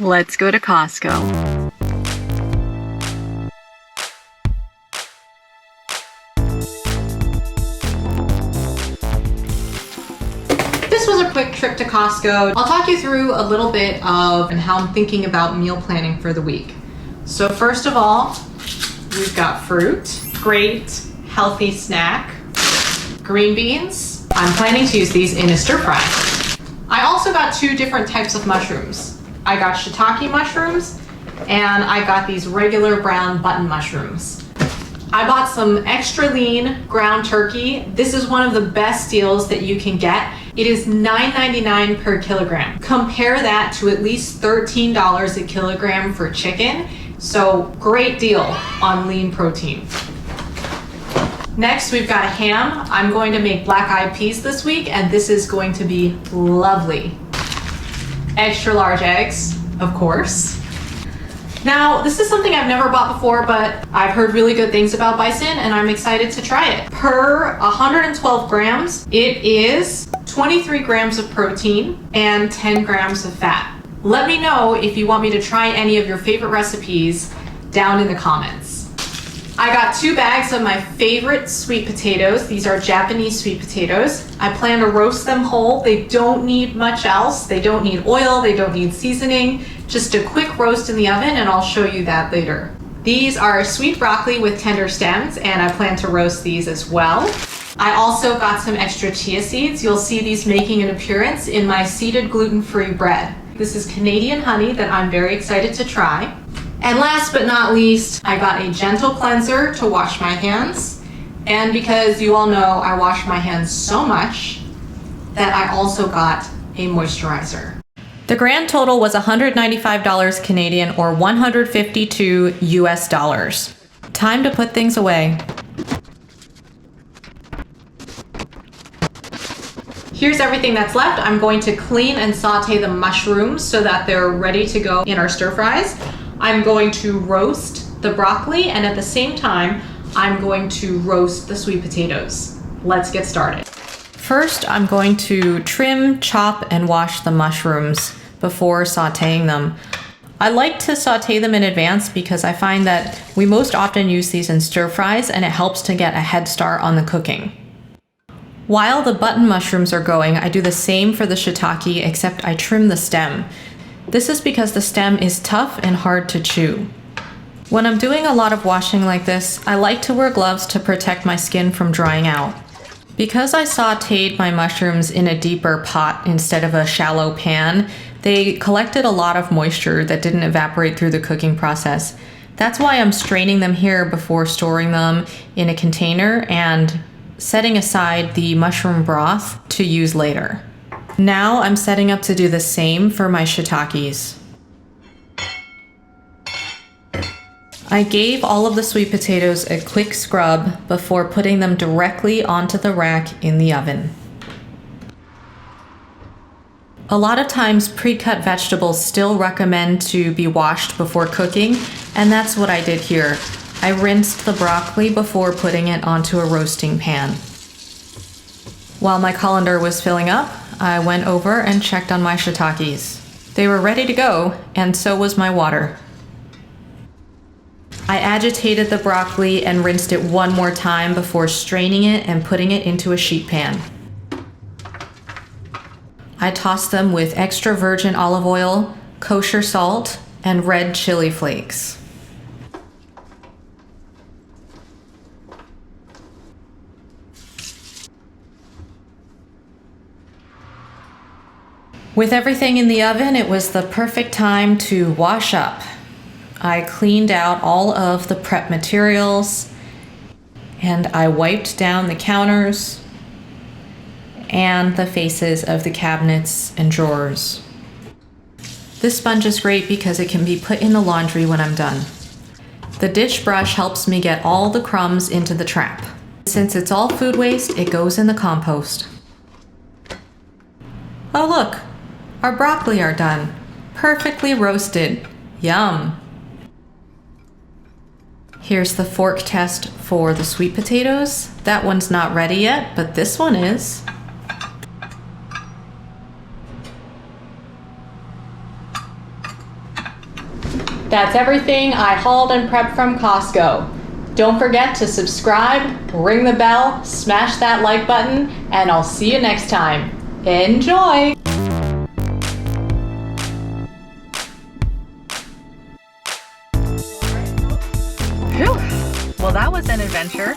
Let's go to Costco. This was a quick trip to Costco. I'll talk you through a little bit of and how I'm thinking about meal planning for the week. So first of all, we've got fruit, great healthy snack, green beans. I'm planning to use these in a stir fry. I also got two different types of mushrooms. I got shiitake mushrooms and I got these regular brown button mushrooms. I bought some extra lean ground turkey. This is one of the best deals that you can get. It is $9.99 per kilogram. Compare that to at least $13 a kilogram for chicken. So great deal on lean protein. Next, we've got a ham. I'm going to make black-eyed peas this week, and this is going to be lovely. Extra large eggs, of course. Now, this is something I've never bought before, but I've heard really good things about bison, and I'm excited to try it. Per 112 grams, it is 23 grams of protein and 10 grams of fat. Let me know if you want me to try any of your favorite recipes down in the comments. I got 2 bags of my favorite sweet potatoes. These are Japanese sweet potatoes. I plan to roast them whole. They don't need much else. They don't need oil. They don't need seasoning. Just a quick roast in the oven, and I'll show you that later. These are sweet broccoli with tender stems, and I plan to roast these as well. I also got some extra chia seeds. You'll see these making an appearance in my seeded gluten-free bread. This is Canadian honey that I'm very excited to try. And last but not least, I got a gentle cleanser to wash my hands. And because you all know I wash my hands so much, that I also got a moisturizer. The grand total was $195 Canadian or 152 US dollars. Time to put things away. Here's everything that's left. I'm going to clean and saute the mushrooms so that they're ready to go in our stir fries. I'm going to roast the broccoli, and at the same time, I'm going to roast the sweet potatoes. Let's get started. First, I'm going to trim, chop, and wash the mushrooms before sauteing them. I like to saute them in advance because I find that we most often use these in stir fries, and it helps to get a head start on the cooking. While the button mushrooms are going, I do the same for the shiitake, except I trim the stem. This is because the stem is tough and hard to chew. When I'm doing a lot of washing like this, I like to wear gloves to protect my skin from drying out. Because I sauteed my mushrooms in a deeper pot instead of a shallow pan, they collected a lot of moisture that didn't evaporate through the cooking process. That's why I'm straining them here before storing them in a container and setting aside the mushroom broth to use later. Now I'm setting up to do the same for my shiitakes. I gave all of the sweet potatoes a quick scrub before putting them directly onto the rack in the oven. A lot of times pre-cut vegetables still recommend to be washed before cooking, and that's what I did here. I rinsed the broccoli before putting it onto a roasting pan. While my colander was filling up, I went over and checked on my shiitakes. They were ready to go, and so was my water. I agitated the broccoli and rinsed it one more time before straining it and putting it into a sheet pan. I tossed them with extra virgin olive oil, kosher salt, and red chili flakes. With everything in the oven, it was the perfect time to wash up. I cleaned out all of the prep materials, and I wiped down the counters and the faces of the cabinets and drawers. This sponge is great because it can be put in the laundry when I'm done. The dish brush helps me get all the crumbs into the trap. Since it's all food waste, it goes in the compost. Oh look! Our broccoli are done. Perfectly roasted. Yum! Here's the fork test for the sweet potatoes. That one's not ready yet, but this one is. That's everything I hauled and prepped from Costco. Don't forget to subscribe, ring the bell, smash that like button, and I'll see you next time. Enjoy! Phew. Well, that was an adventure.